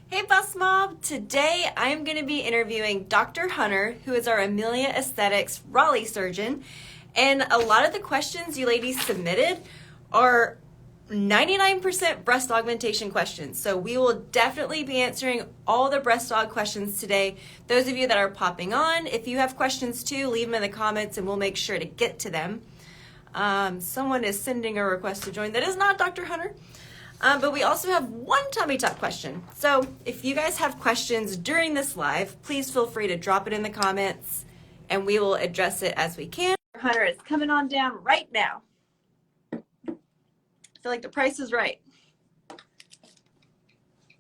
Hey Bustmob! Today I am going to be interviewing Dr. Hunter, who is our Amelia Aesthetics Raleigh surgeon. And a lot of the questions you ladies submitted are 99% breast augmentation questions. So we will definitely be answering all the breast aug questions today. Those of you that are popping on, if you have questions too, leave them in the comments and we'll make sure to get to them. Someone is sending a request to join that is not Dr. Hunter. But we also have one tummy tuck question. So if you guys have questions during this live, please feel free to drop it in the comments and we will address it as we can. Hunter is coming on down right now. I feel like the price is right.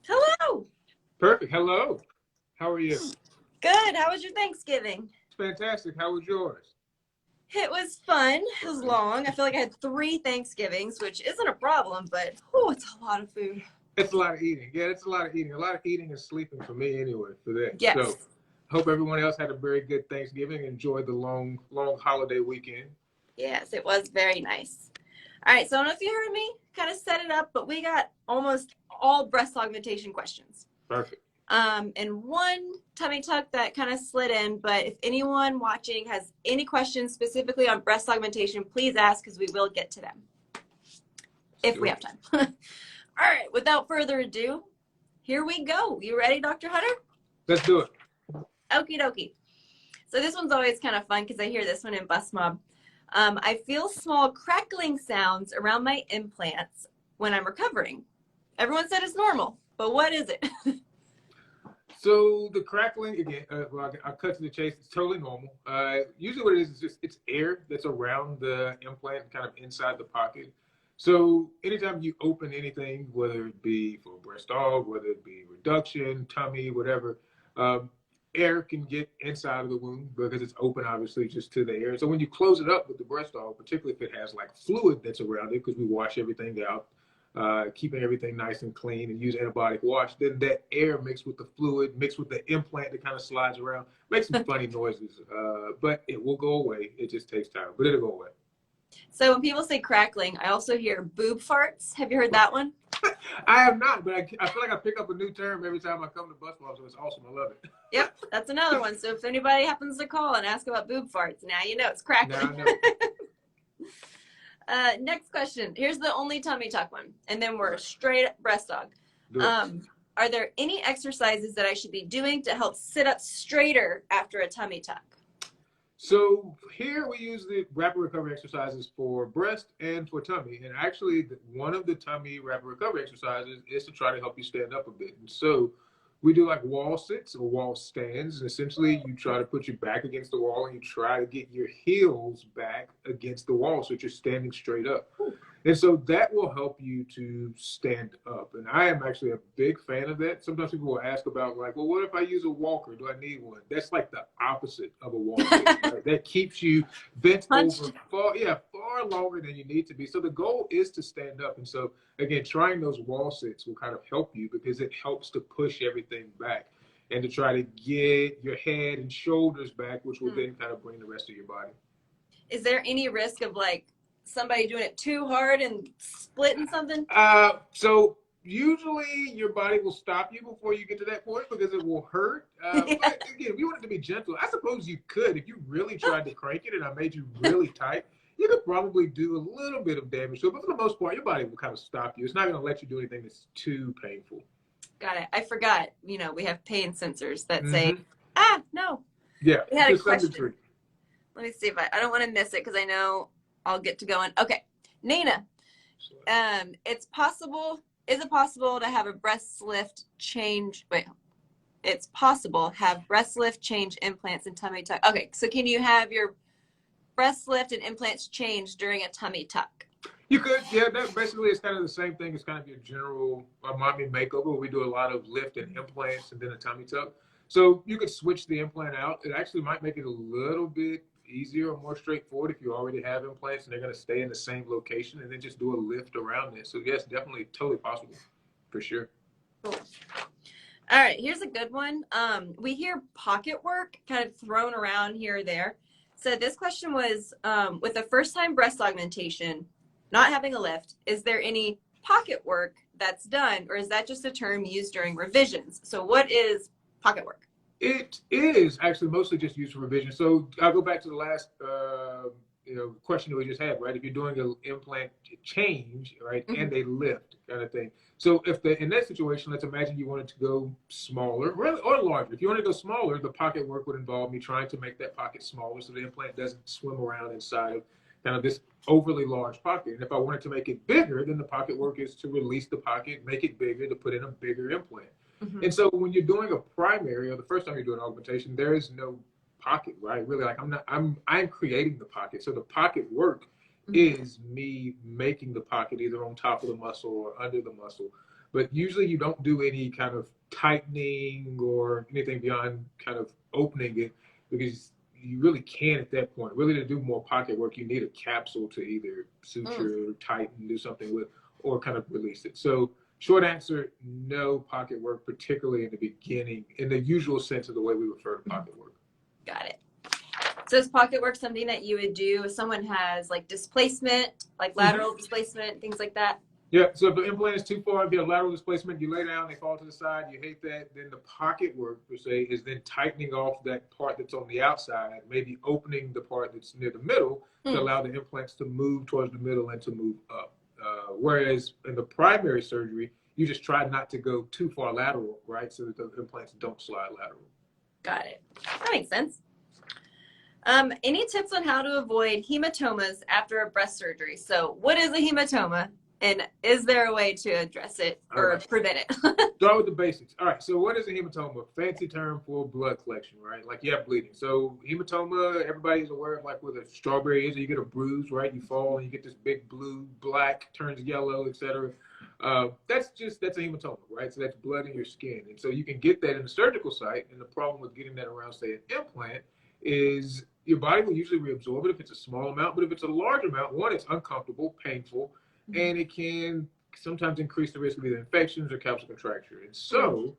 Hello. Perfect. Hello. How are you? Good. How was your Thanksgiving? Fantastic. How was yours? It was fun. It was long. I feel like I had 3 Thanksgivings, which isn't a problem, but it's a lot of food. It's a lot of eating. Yeah, it's a lot of eating. A lot of eating and sleeping for me anyway for that. Yes. So hope everyone else had a very good Thanksgiving. Enjoyed the long holiday weekend. Yes, it was very nice. All right, so I don't know if you heard me kind of set it up, but we got almost all breast augmentation questions. Perfect. And one tummy tuck that kind of slid in, but if anyone watching has any questions specifically on breast augmentation, please ask because we will get to them if we have time. All right, without further ado, here we go. You ready, Dr. Hunter? Let's do it. Okie dokie. So this one's always kind of fun because I hear this one in Bustmob. I feel small crackling sounds around my implants when I'm recovering. Everyone said it's normal, but what is it? So the crackling again. Well, I'll cut to the chase. It's totally normal. Usually, what it is just it's air that's around the implant, kind of inside the pocket. So anytime you open anything, whether it be for breast aug, whether it be reduction, tummy, whatever, air can get inside of the wound because it's open, obviously, just to the air. So when you close it up with the breast aug, particularly if it has like fluid that's around it, because we wash everything out, keeping everything nice and clean and use antibiotic wash, then that air mixed with the fluid, mixed with the implant that kind of slides around, makes some funny noises. But it will go away. It just takes time, but it'll go away. So when people say crackling, I also hear boob farts. Have you heard that one? I have not, but I feel like I pick up a new term every time I come to Bustmob, so it's awesome. I love it. Yep, that's another one. So if anybody happens to call and ask about boob farts, now you know it's crackling. Now I know. Next question. Here's the only tummy tuck one, and then we're straight breast aug. Do it. Are there any exercises that I should be doing to help sit up straighter after a tummy tuck? So here we use the rapid recovery exercises for breast and for tummy. And actually, one of the tummy rapid recovery exercises is to try to help you stand up a bit. And so we do like wall sits or wall stands. And essentially, you try to put your back against the wall and you try to get your heels back against the wall so that you're standing straight up. And so that will help you to stand up. And I am actually a big fan of that. Sometimes people will ask about like, well, what if I use a walker? Do I need one? That's like the opposite of a walker. Right? That keeps you bent over far longer than you need to be. So the goal is to stand up. And so again, trying those wall sits will kind of help you because it helps to push everything back and to try to get your head and shoulders back, which will then kind of bring the rest of your body. Is there any risk of like somebody doing it too hard and splitting something? So usually your body will stop you before you get to that point because it will hurt. But again, if you want it to be gentle, I suppose you could. If you really tried to crank it and I made you really tight, you could probably do a little bit of damage to it. But for the most part, your body will kind of stop you. It's not going to let you do anything that's too painful. Got it. I forgot. You know, we have pain sensors that say, no. Yeah. We had a question. Let me see if I don't want to miss it because I know I'll get to going. Okay. Nina, is it possible to have a breast lift change? It's possible have breast lift change implants and tummy tuck. Okay. So can you have your breast lift and implants changed during a tummy tuck? You could, yeah. That basically is kind of the same thing as kind of your general mommy makeover. We do a lot of lift and implants and then a tummy tuck. So you could switch the implant out. It actually might make it a little bit easier or more straightforward if you already have implants and they're going to stay in the same location and then just do a lift around it. So yes, definitely totally possible for sure. Cool. All right, here's a good one. We hear pocket work kind of thrown around here or there. So this question was, with a first-time breast augmentation, not having a lift, is there any pocket work that's done, or is that just a term used during revisions? So what is pocket work? It is actually mostly just used for revision. So I'll go back to the last question that we just had, right? If you're doing an implant change, right, and they lift kind of thing. So if in that situation, let's imagine you wanted to go smaller or larger. If you want to go smaller, the pocket work would involve me trying to make that pocket smaller so the implant doesn't swim around inside of kind of this overly large pocket. And if I wanted to make it bigger, then the pocket work is to release the pocket, make it bigger, to put in a bigger implant. And so when you're doing a primary, or the first time you're doing augmentation, there is no pocket, right? Really, like I'm creating the pocket. So the pocket work is me making the pocket either on top of the muscle or under the muscle. But usually you don't do any kind of tightening or anything beyond kind of opening it, because you really can't at that point. Really, to do more pocket work, you need a capsule to either suture, tighten, do something with, or kind of release it. So short answer, no pocket work, particularly in the beginning, in the usual sense of the way we refer to pocket work. Got it. So is pocket work something that you would do if someone has like displacement, like lateral displacement, things like that? Yeah, so if the implant is too far, if you have lateral displacement, you lay down, they fall to the side, you hate that, then the pocket work, per se, is then tightening off that part that's on the outside, maybe opening the part that's near the middle to allow the implants to move towards the middle and to move up. Whereas in the primary surgery, you just try not to go too far lateral, right, so that the implants don't slide lateral. Got it. That makes sense. Any tips on how to avoid hematomas after a breast surgery? So what is a hematoma, and is there a way to address it or prevent it? Start with the basics. All right, so what is a hematoma? Fancy term for blood collection, right? Like you have bleeding. So hematoma, everybody's aware of, like with a strawberry is, you get a bruise, right? You fall and you get this big blue, black, turns yellow, etc. That's a hematoma, right? So that's blood in your skin. And so you can get that in the surgical site, and the problem with getting that around, say, an implant is your body will usually reabsorb it if it's a small amount, but if it's a large amount, one, it's uncomfortable, painful, and it can sometimes increase the risk of either infections or capsule contracture. And so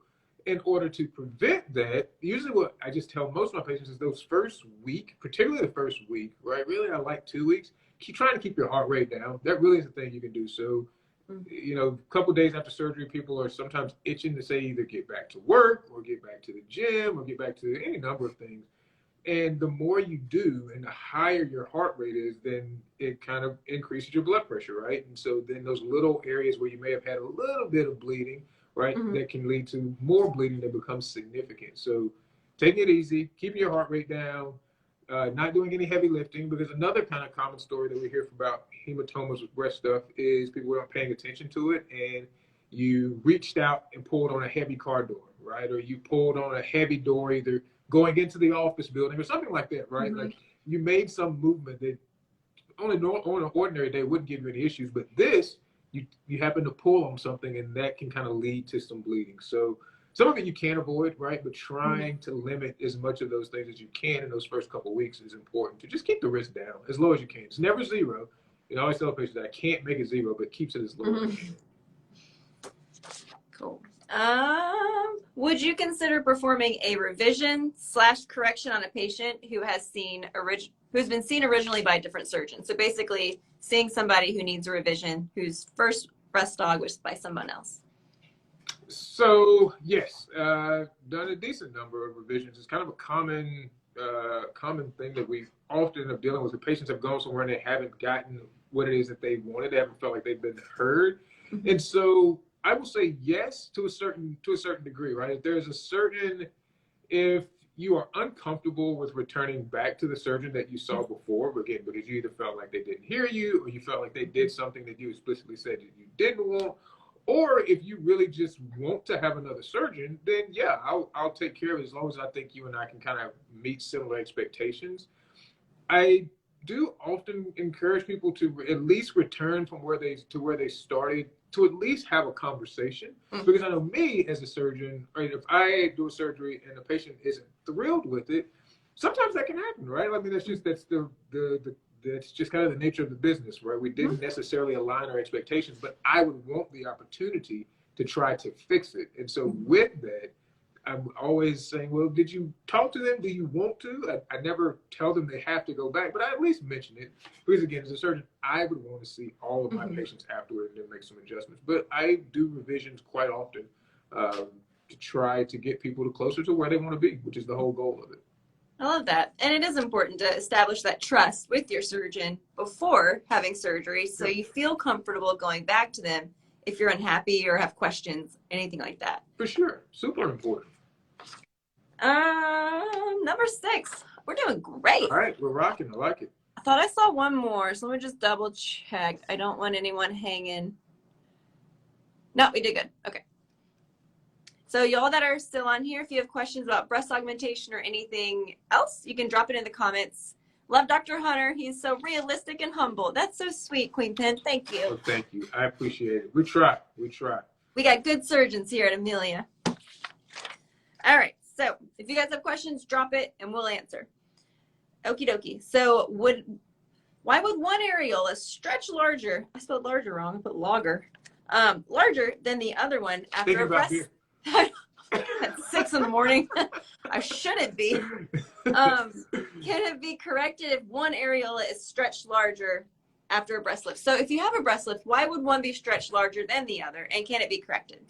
in order to prevent that, usually what I just tell most of my patients is those first week, particularly the first week, right? Really, I like 2 weeks, keep trying to keep your heart rate down. That really is a thing you can do. So, a couple of days after surgery, people are sometimes itching to say either get back to work or get back to the gym or get back to any number of things. And the more you do and the higher your heart rate is, then it kind of increases your blood pressure, right? And so then those little areas where you may have had a little bit of bleeding, right, that can lead to more bleeding that becomes significant. So taking it easy, keeping your heart rate down, not doing any heavy lifting, because another kind of common story that we hear about hematomas with breast stuff is people aren't paying attention to it, and you reached out and pulled on a heavy car door, right? Or you pulled on a heavy door either going into the office building or something like that, right? Like you made some movement that on an ordinary day wouldn't give you any issues, but this, you happen to pull on something, and that can kind of lead to some bleeding. So some of it you can avoid, right? But trying to limit as much of those things as you can in those first couple of weeks is important to just keep the risk down as low as you can. It's never zero. I always tell patients that I can't make it zero, but keeps it as low as you can. Cool. Would you consider performing a revision / correction on a patient who has who's been seen originally by a different surgeon? So basically seeing somebody who needs a revision whose first breast dog was by someone else. So yes, done a decent number of revisions. It's kind of a common thing that we often end up dealing with. The patients have gone somewhere and they haven't gotten what it is that they wanted. They haven't felt like they've been heard. And so I will say yes to a certain degree, right? If you are uncomfortable with returning back to the surgeon that you saw before, again, because you either felt like they didn't hear you, or you felt like they did something that you explicitly said that you didn't want, or if you really just want to have another surgeon, then yeah, I'll take care of it as long as I think you and I can kind of meet similar expectations. I do often encourage people to at least return from where they started, to at least have a conversation. Because I know me as a surgeon, right, if I do a surgery and the patient isn't thrilled with it, sometimes that can happen, right? I mean, that's just kind of the nature of the business, right? We didn't necessarily align our expectations, but I would want the opportunity to try to fix it. And so with that, I'm always saying, well, did you talk to them? Do you want to? I never tell them they have to go back, but I at least mention it. Because again, as a surgeon, I would want to see all of my patients afterward and then make some adjustments. But I do revisions quite often to try to get people to closer to where they want to be, which is the whole goal of it. I love that. And it is important to establish that trust with your surgeon before having surgery so you feel comfortable going back to them if you're unhappy or have questions, anything like that. For sure. Super important. Number 6. We're doing great. All right, we're rocking. I like it. I thought I saw one more, so let me just double check. I don't want anyone hanging. No, we did good. Okay. So y'all that are still on here, if you have questions about breast augmentation or anything else, you can drop it in the comments. Love Dr. Hunter. He's so realistic and humble. That's so sweet, Queen Pen. Thank you. Well, thank you. I appreciate it. We try. We try. We got good surgeons here at Amelia. All right. So if you guys have questions, drop it and we'll answer. Okie dokie. So why would one areola stretch larger? I spelled larger wrong. I put logger. Larger than the other one after a breast. At 6 in the morning. I shouldn't be. Can it be corrected if one areola is stretched larger after a breast lift? So if you have a breast lift, why would one be stretched larger than the other? And can it be corrected?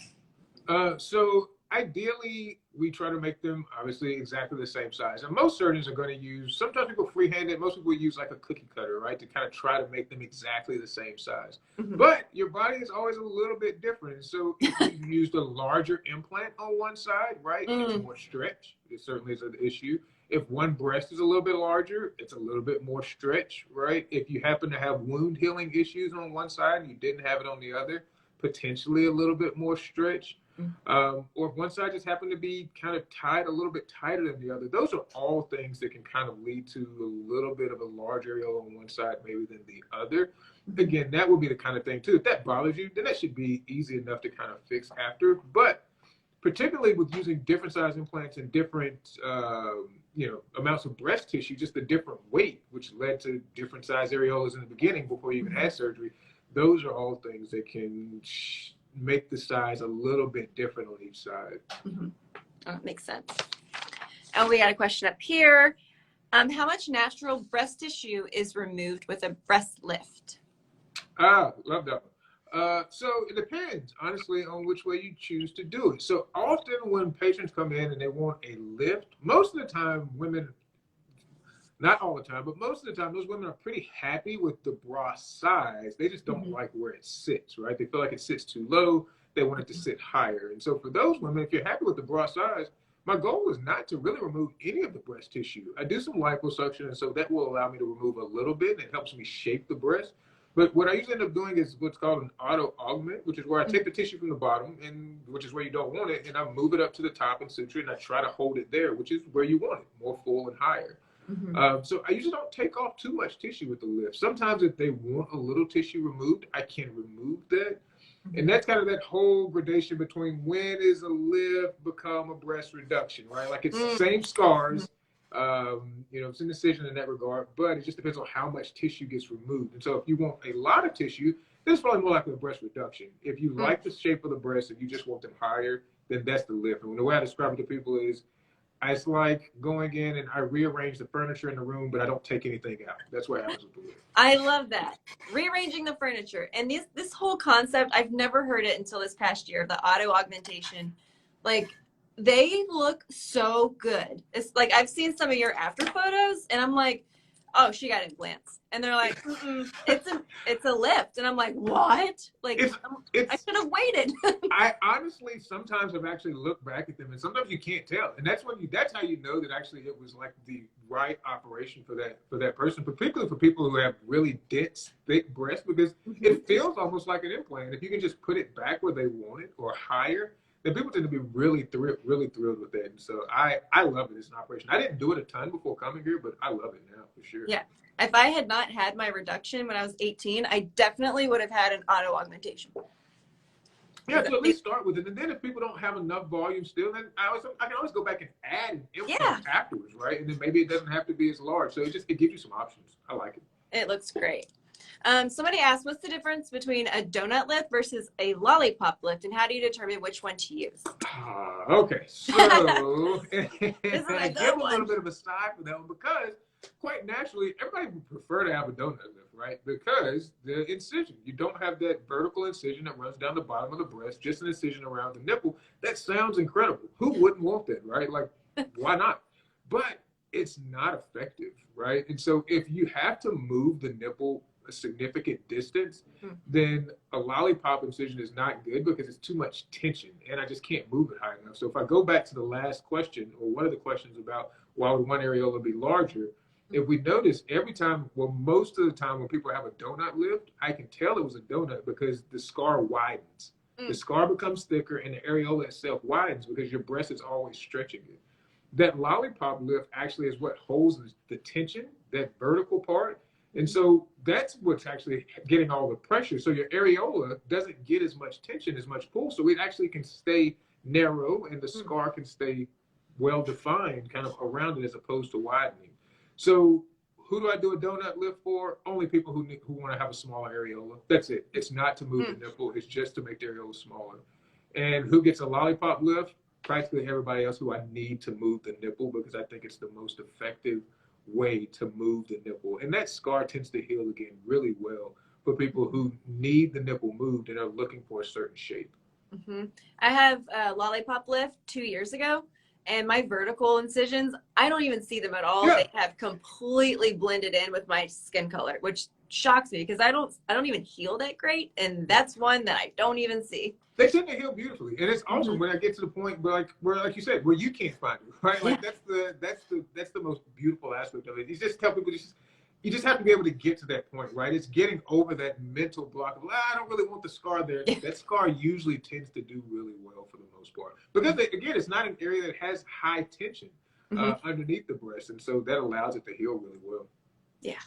So ideally, we try to make them obviously exactly the same size. And most surgeons are going to use, sometimes people freehand it, most people use like a cookie cutter, right? To kind of try to make them exactly the same size. But your body is always a little bit different. And so if you used a larger implant on one side, right, it's more stretch. It certainly is an issue. If one breast is a little bit larger, it's a little bit more stretch, right? If you happen to have wound healing issues on one side and you didn't have it on the other, potentially a little bit more stretch. Or if one side just happened to be kind of tied a little bit tighter than the other. Those are all things that can kind of lead to a little bit of a large areola on one side maybe than the other. Again, that would be the kind of thing too. If that bothers you, then that should be easy enough to kind of fix after. But particularly with using different size implants and different amounts of breast tissue, just the different weight, which led to different size areolas in the beginning before you even had surgery. Those are all things that can make the size a little bit different on each side. Oh, makes sense. And we got a question up here. How much natural breast tissue is removed with a breast lift? Love that one. So it depends, honestly, on which way you choose to do it. So often when patients come in and they want a lift, most of the time women, not all the time, but most of the time, those women are pretty happy with the bra size. They just don't like where it sits, right? They feel like it sits too low. They want it to sit higher. And so for those women, if you're happy with the bra size, my goal is not to really remove any of the breast tissue. I do some liposuction, and so that will allow me to remove a little bit. It helps me shape the breast. But what I usually end up doing is what's called an auto augment, which is where I take the tissue from the bottom, and which is where you don't want it, and I move it up to the top and suture it, and I try to hold it there, which is where you want it, more full and higher. So I usually don't take off too much tissue with the lift. Sometimes if they want a little tissue removed, I can remove that. And that's kind of that whole gradation between when is a lift become a breast reduction, right? Like it's the same scars, it's an incision in that regard, but it just depends on how much tissue gets removed. And so if you want a lot of tissue, then it's probably more like a breast reduction. If you like the shape of the breast and you just want them higher, then that's the lift. And the way I describe it to people is, it's like going in and I rearrange the furniture in the room, but I don't take anything out. That's what happens with the lift. I love that. Rearranging the furniture. And this whole concept, I've never heard it until this past year, the auto augmentation. Like, they look so good. It's like, I've seen some of your after photos and I'm like, oh, she got implants. And they're like, it's a lift. And I'm like, what? Like, I should have waited. I honestly sometimes have actually looked back at them and sometimes you can't tell. And that's how you know that actually it was like the right operation for that person, particularly for people who have really dense, thick breasts, because it feels almost like an implant. If you can just put it back where they want it or higher, then people tend to be really thrilled with that. And so I love it as an operation. I didn't do it a ton before coming here, but I love it now for sure. Yeah. If I had not had my reduction when I was 18, I definitely would have had an auto augmentation. Yeah, so at least start with it. And then if people don't have enough volume still, then I can always go back and add implants afterwards, right? And then maybe it doesn't have to be as large. So it gives you some options. I like it. It looks great. Somebody asked, what's the difference between a donut lift versus a lollipop lift, and how do you determine which one to use? Okay, so This is I a give good a little one. bit of a side for that one because, quite naturally, everybody would prefer to have a donut lift, right? Because the incision, you don't have that vertical incision that runs down the bottom of the breast, just an incision around the nipple. That sounds incredible. Who wouldn't want that, right? Like, why not? But it's not effective, right? And so if you have to move the nipple a significant distance, then a lollipop incision is not good because it's too much tension and I just can't move it high enough. So if I go back to the last question, or one of the questions about why would one areola be larger, if we notice every time, well, most of the time when people have a donut lift, I can tell it was a donut because the scar widens. The scar becomes thicker and the areola itself widens because your breast is always stretching it. That lollipop lift actually is what holds the tension, that vertical part. And so that's what's actually getting all the pressure. So your areola doesn't get as much tension, as much pull. So it actually can stay narrow and the scar can stay well defined kind of around it as opposed to widening. So who do I do a donut lift for? Only people who want to have a smaller areola. That's it. It's not to move the nipple. It's just to make the areola smaller. And who gets a lollipop lift? Practically everybody else who I need to move the nipple because I think it's the most effective way to move the nipple. And that scar tends to heal again really well for people who need the nipple moved and are looking for a certain shape. I have a lollipop lift 2 years ago, and my vertical incisions, I don't even see them at all. Yeah. They have completely blended in with my skin color, which shocks me because I don't even heal that great, and that's one that I don't even see. They tend to heal beautifully, and it's awesome when I get to the point where, like you said, where you can't find it, right? Like that's the most beautiful aspect of it. You just tell people you just have to be able to get to that point, right? It's getting over that mental block of, I don't really want the scar there. That scar usually tends to do really well for the most part because again, it's not an area that has high tension underneath the breast, and so that allows it to heal really well. Yeah.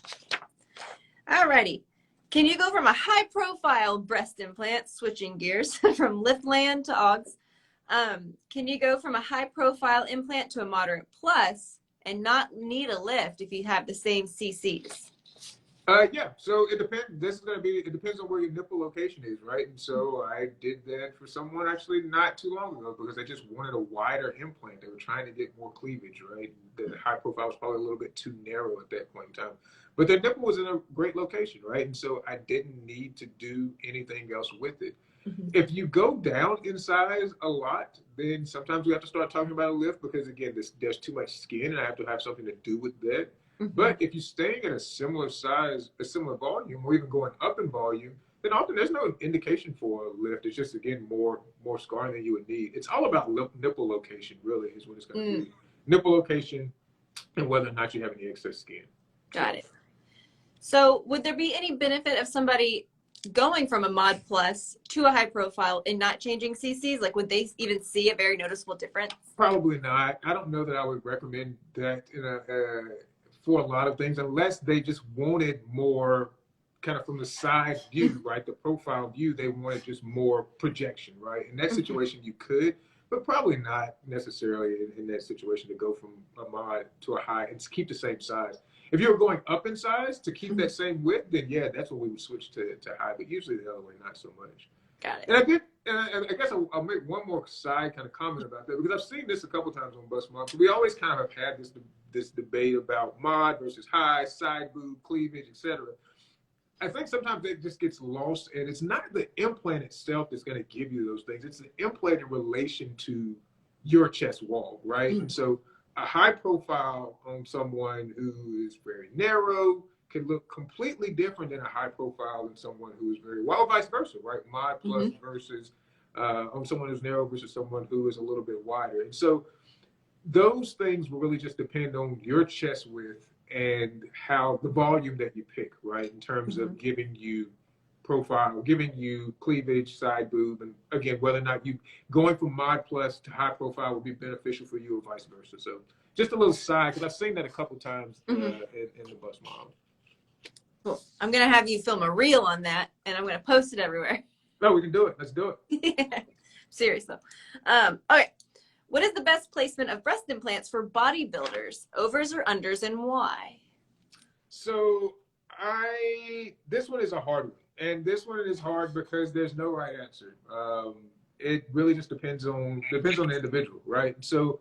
Alrighty. Can you go from a high-profile breast implant, switching gears from Liftland to Augs? Can you go from a high-profile implant to a moderate plus and not need a lift if you have the same CCs? Yeah, so it depends. It depends on where your nipple location is, right? And so I did that for someone actually not too long ago because they just wanted a wider implant. They were trying to get more cleavage, right? The high profile was probably a little bit too narrow at that point in time. But their nipple was in a great location, right? And so I didn't need to do anything else with it. If you go down in size a lot, then sometimes we have to start talking about a lift because, again, there's too much skin and I have to have something to do with that. But if you're staying at a similar size, a similar volume, or even going up in volume, then often there's no indication for a lift. It's just, again, more scarring than you would need. It's all about nipple location, really, is what it's going to be. Nipple location and whether or not you have any excess skin. Got it. So would there be any benefit of somebody going from a mod plus to a high profile and not changing CCs? Like, would they even see a very noticeable difference? Probably not. I don't know that I would recommend that for a lot of things, unless they just wanted more kind of from the side view, right? The profile view, they wanted just more projection, right? In that situation, you could, but probably not necessarily in that situation to go from a mod to a high and keep the same size. If you were going up in size to keep that same width, then yeah, that's when we would switch to high, but usually the other way, not so much. Got it. And I guess I'll make one more side kind of comment about that because I've seen this a couple times on Bustmob. We always kind of have had this debate about mod versus high, side boob, cleavage, etc. I think sometimes it just gets lost, and it's not the implant itself that's going to give you those things. It's the implant in relation to your chest wall, right? And so a high profile on someone who is very narrow can look completely different than a high profile than someone who is very wide, or vice versa, right? Mod plus versus on someone who's narrow versus someone who is a little bit wider. And so those things will really just depend on your chest width and how the volume that you pick, right? In terms of giving you profile, giving you cleavage, side boob, and again, whether or not you going from mod plus to high profile would be beneficial for you or vice versa. So just a little side, because I've seen that a couple times in the Bustmob. Cool. I'm going to have you film a reel on that, and I'm going to post it everywhere. No, we can do it. Let's do it. Serious, though. Okay. What is the best placement of breast implants for bodybuilders? Overs or unders, and why? So This one is a hard one, and this one is hard because there's no right answer. It really just depends on the individual, right? So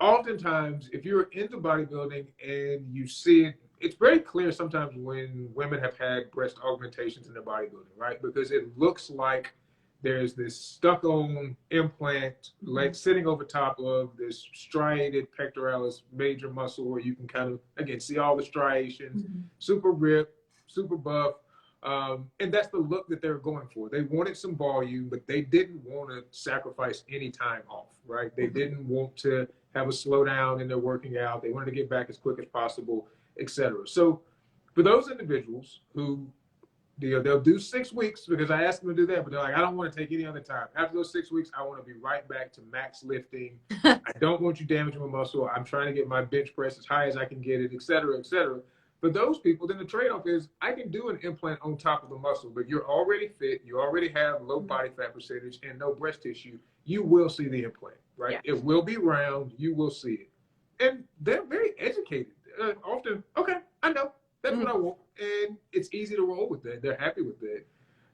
oftentimes, if you're into bodybuilding and you see it, it's very clear sometimes when women have had breast augmentations in their bodybuilding, right? Because it looks like there's this stuck-on implant, like sitting over top of this striated pectoralis major muscle, where you can kind of again see all the striations, super ripped, super buff. And that's the look that they're going for. They wanted some volume, but they didn't want to sacrifice any time off, right? They didn't want to have a slowdown in their working out. They wanted to get back as quick as possible, etc. So for those individuals who they'll do 6 weeks, because I asked them to do that, but they're like, I don't want to take any other time. After those 6 weeks, I want to be right back to max lifting. I don't want you damaging my muscle. I'm trying to get my bench press as high as I can get it, et cetera, et cetera. For those people, then the trade-off is I can do an implant on top of the muscle, but you're already fit, you already have low body fat percentage and no breast tissue. You will see the implant, right? Yeah. It will be round. You will see it. And they're very educated. Often, okay, I know. That's what I want. And it's easy to roll with that. They're happy with that.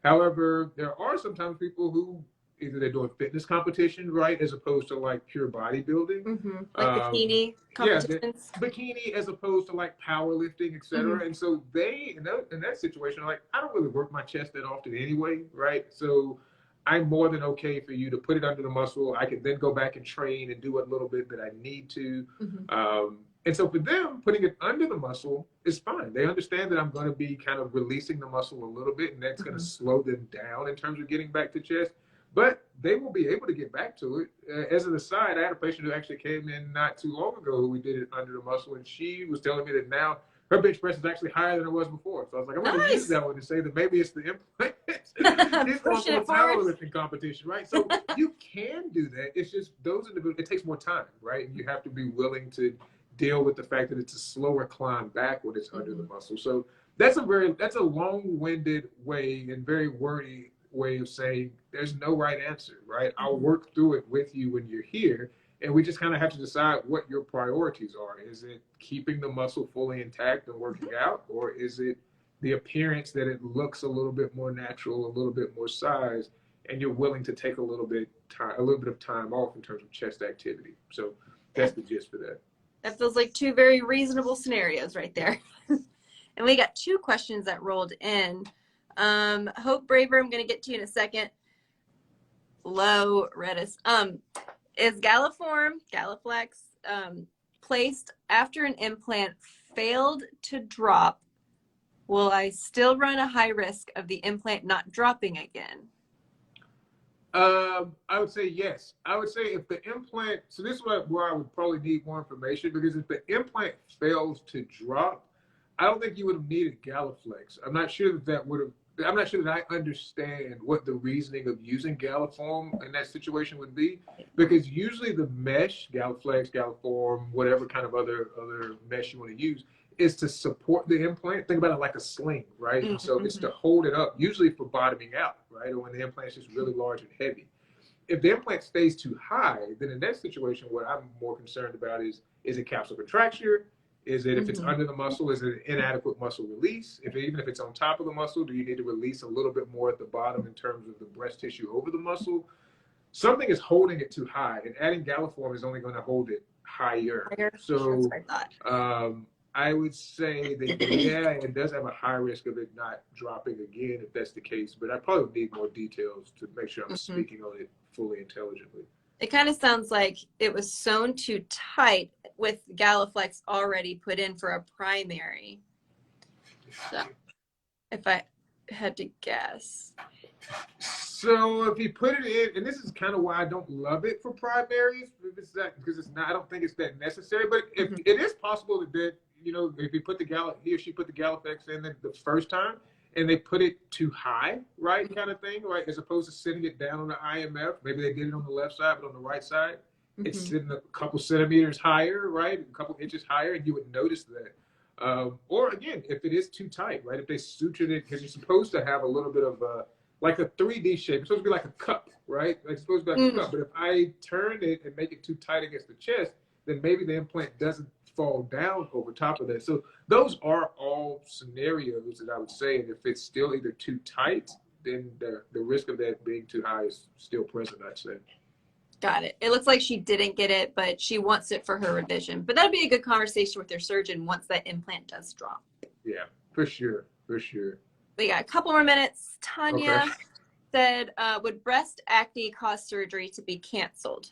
However, there are sometimes people who either they're doing fitness competition, right, as opposed to like pure bodybuilding. Like bikini competitions. Yeah, bikini as opposed to like powerlifting, et cetera. And so they, in that situation, are like, I don't really work my chest that often anyway, right? So I'm more than okay for you to put it under the muscle. I can then go back and train and do a little bit that I need to. And so for them, putting it under the muscle is fine. They understand that I'm going to be kind of releasing the muscle a little bit, and that's going to slow them down in terms of getting back to chest. But they will be able to get back to it. As an aside, I had a patient who actually came in not too long ago who we did it under the muscle, and she was telling me that now her bench press is actually higher than it was before. So I was like, I'm going to use that one to say that maybe it's the implant. It's also a powerlifting competition, right? So you can do that. It's just those individuals, it takes more time, right? And you have to be willing to deal with the fact that it's a slower climb back when it's under the muscle. So that's a long-winded way and very wordy way of saying there's no right answer, right? I'll work through it with you when you're here, and we just kind of have to decide what your priorities are. Is it keeping the muscle fully intact and working out, or is it the appearance that it looks a little bit more natural, a little bit more size, and you're willing to take a little bit of time off in terms of chest activity? So that's the gist for that. That feels like two very reasonable scenarios right there. And we got 2 questions that rolled in. Hope Braver, I'm going to get to you in a second. Low Redis. Is Galaflex, placed after an implant failed to drop? Will I still run a high risk of the implant not dropping again? I would say yes. I would say if the implant, so this is where I would probably need more information, because if the implant fails to drop, I don't think you would have needed Galaflex. I'm not sure that I understand what the reasoning of using Galaform in that situation would be, because usually the mesh, Galaflex, Galaform, whatever kind of other mesh you want to use, is to support the implant. Think about it like a sling, right? And so it's to hold it up, usually for bottoming out, right? Or when the implant is just really large and heavy. If the implant stays too high, then in that situation, what I'm more concerned about is it capsule contracture? Is it, if it's under the muscle, is it an inadequate muscle release? Even if it's on top of the muscle, do you need to release a little bit more at the bottom in terms of the breast tissue over the muscle? Something is holding it too high, and adding Galaform is only going to hold it higher. So I would say that, yeah, it does have a high risk of it not dropping again if that's the case, but I probably would need more details to make sure I'm speaking on it fully intelligently. It kind of sounds like it was sewn too tight with Galaflex already put in for a primary. So, if I had to guess. So if you put it in, and this is kind of why I don't love it for primaries, because it's not. I don't think it's that necessary. But if it is possible that if he or she put the Galaflex in the first time, and they put it too high, right, kind of thing, right, as opposed to sitting it down on the IMF. Maybe they did it on the left side, but on the right side, it's sitting a couple centimeters higher, right, a couple inches higher, and you would notice that. Or again, if it is too tight, right, if they sutured it, because you're supposed to have a little bit of like a 3D shape. It's supposed to be like a cup, right? Like it's supposed to be like a cup. But if I turn it and make it too tight against the chest, then maybe the implant doesn't fall down over top of that. So those are all scenarios that I would say, and if it's still either too tight, then the risk of that being too high is still present, I'd say. Got it. It looks like she didn't get it, but she wants it for her revision. But that'd be a good conversation with your surgeon once that implant does drop. Yeah, for sure. For sure. We got a couple more minutes. Tanya Okay. said, would breast acne cause surgery to be canceled?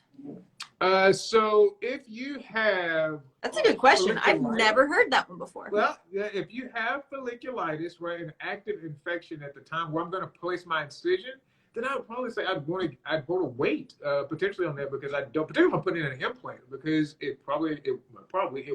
So if you have... That's a good question. I've folliculitis- never heard that one before. Well, yeah, if you have folliculitis, right, an active infection at the time where I'm going to place my incision, then I would probably say I'd want to wait potentially on that, because I don't, particularly if I'm putting in an implant, because it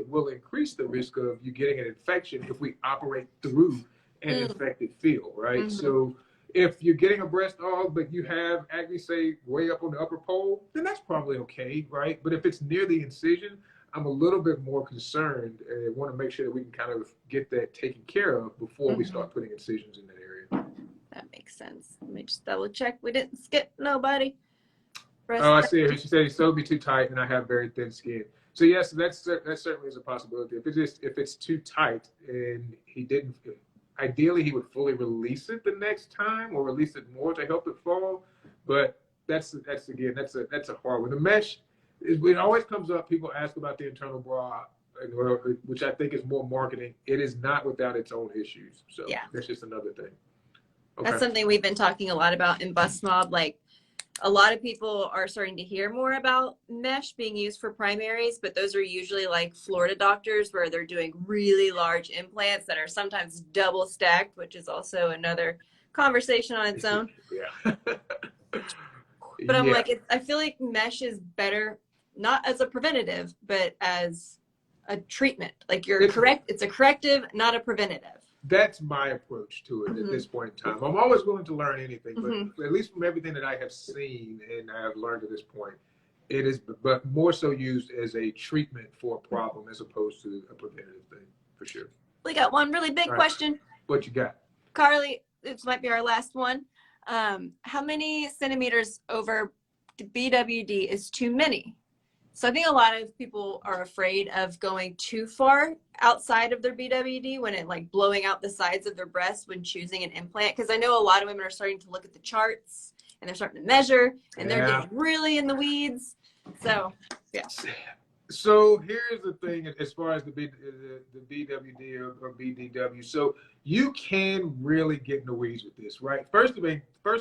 will increase the risk of you getting an infection if we operate through an infected field, right? Mhm. So if you're getting a breast aug, but you have acne, say, way up on the upper pole, then that's probably okay, right? But if it's near the incision, I'm a little bit more concerned and want to make sure that we can kind of get that taken care of before we start putting incisions in that area. That makes sense. Let me just double check. We didn't skip nobody. Oh, I see her. She said it's so be too tight and I have very thin skin. So yes, that certainly is a possibility. If it's too tight and he didn't, ideally he would fully release it the next time or release it more to help it fall. But that's a hard one. The mesh, it always comes up. People ask about the internal bra, which I think is more marketing. It is not without its own issues. So yeah, that's just another thing. Okay. That's something we've been talking a lot about in Bustmob. Like, a lot of people are starting to hear more about mesh being used for primaries, but those are usually like Florida doctors where they're doing really large implants that are sometimes double stacked, which is also another conversation on its own. Yeah. But I'm like, I feel like mesh is better, not as a preventative, but as a treatment. Like it's a corrective, not a preventative. That's my approach to it at this point in time. I'm always willing to learn anything, but at least from everything that I have seen and I have learned to this point, it is but more so used as a treatment for a problem as opposed to a preventative thing, for sure. We got one really big question. What you got? Carly, this might be our last one. How many centimeters over BWD is too many? So I think a lot of people are afraid of going too far outside of their BWD when it like blowing out the sides of their breasts when choosing an implant. Because I know a lot of women are starting to look at the charts and they're starting to measure and they're getting really in the weeds. So, yeah. So here's the thing as far as the BWD or BDW. So you can really get in the weeds with this, right? First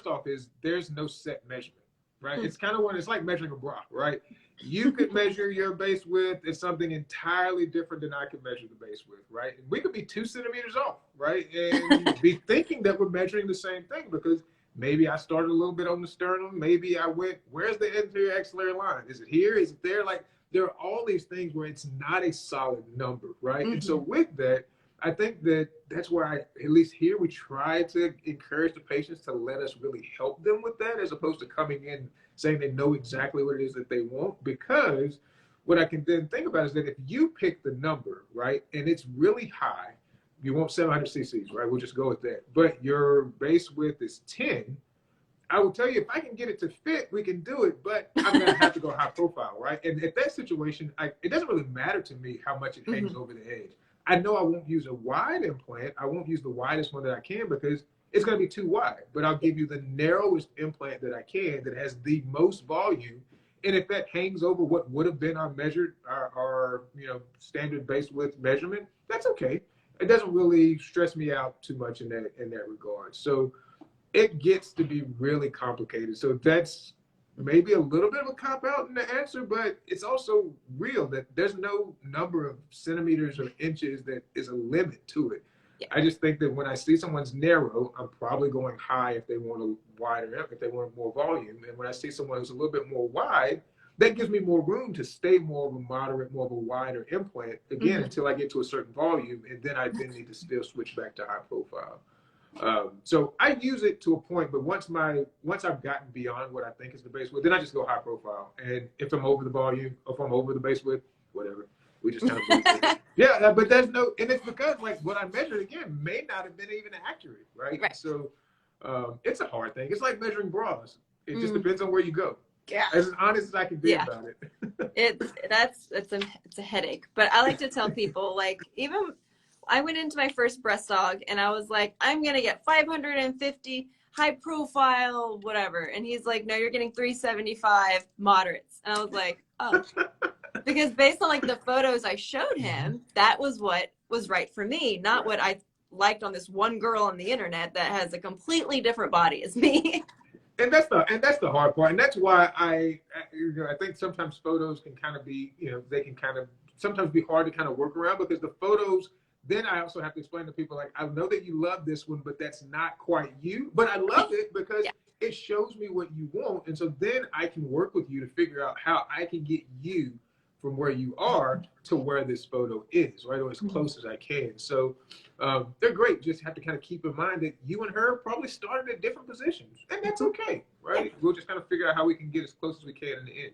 off is there's no set measurement, right? It's kind of it's like measuring a bra, right? You could measure your base width as something entirely different than I could measure the base width, right? And we could be 2 centimeters off, right? And be thinking that we're measuring the same thing because maybe I started a little bit on the sternum. Maybe I went, where's the anterior axillary line? Is it here? Is it there? Like, there are all these things where it's not a solid number, right? And so with that, I think that's where at least here, we try to encourage the patients to let us really help them with that as opposed to coming in saying they know exactly what it is that they want. Because what I can then think about is that if you pick the number, right, and it's really high, you want 700 cc's, right? We'll just go with that. But your base width is 10. I will tell you, if I can get it to fit, we can do it, but I'm going to have to go high profile, right? And at that situation, it doesn't really matter to me how much it hangs over the edge. I know I won't use a wide implant. I won't use the widest one that I can because it's going to be too wide, but I'll give you the narrowest implant that I can that has the most volume. And if that hangs over what would have been our standard base width measurement, that's okay. It doesn't really stress me out too much in that regard. So it gets to be really complicated. So that's maybe a little bit of a cop-out in the answer, but it's also real that there's no number of centimeters or inches that is a limit to it. Yeah. I just think that when I see someone's narrow, I'm probably going high if they want a wider, if they want more volume. And when I see someone who's a little bit more wide, that gives me more room to stay more of a moderate, more of a wider implant, again, until I get to a certain volume. And then I need to still switch back to high profile. So I use it to a point, but once I've gotten beyond what I think is the base width, then I just go high profile. And if I'm over the volume, if I'm over the base width, whatever, we just kind of yeah. But there's no, and it's because like what I measured again may not have been even accurate, right? So it's a hard thing. It's like measuring bras. It just depends on where you go. Yeah. As honest as I can be Yeah. about it. It's a headache. But I like to tell people, like, even I went into my first breast dog and I was like, I'm gonna get 550 high profile, whatever. And he's like, no, you're getting 375 moderates. And I was like, oh. Because based on like the photos I showed him, that was what was right for me, not what I liked on this one girl on the internet that has a completely different body as me. And that's the hard part, and that's why I think sometimes photos can kind of be, they can kind of sometimes be hard to kind of work around, because the photos. Then I also have to explain to people, like, I know that you love this one, but that's not quite you. But I love it because Yeah. it shows me what you want, and so then I can work with you to figure out how I can get you from where you are to where this photo is, right, or as close as I can. So they're great. Just have to kind of keep in mind that you and her probably started at different positions, and that's okay, right? We'll just kind of figure out how we can get as close as we can in the end.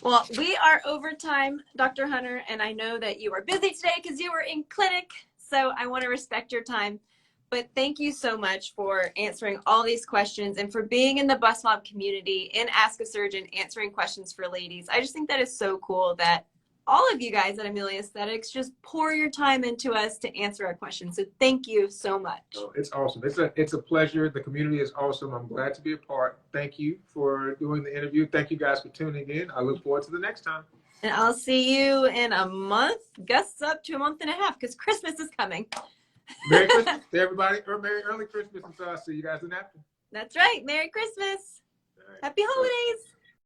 Well, we are over time, Dr. Hunter, and I know that you are busy today because you were in clinic, so I want to respect your time. But thank you so much for answering all these questions and for being in the Bustmob community and Ask a Surgeon, answering questions for ladies. I just think that is so cool that all of you guys at Amelia Aesthetics just pour your time into us to answer our questions. So thank you so much. Oh, it's awesome. It's a pleasure. The community is awesome. I'm glad to be a part. Thank you for doing the interview. Thank you guys for tuning in. I look forward to the next time. And I'll see you in a month, gusts up to a month and a half, because Christmas is coming. Merry Christmas to everybody, or Merry Early Christmas, and so I'll see you guys in after. That's right. Merry Christmas. All right. Happy holidays.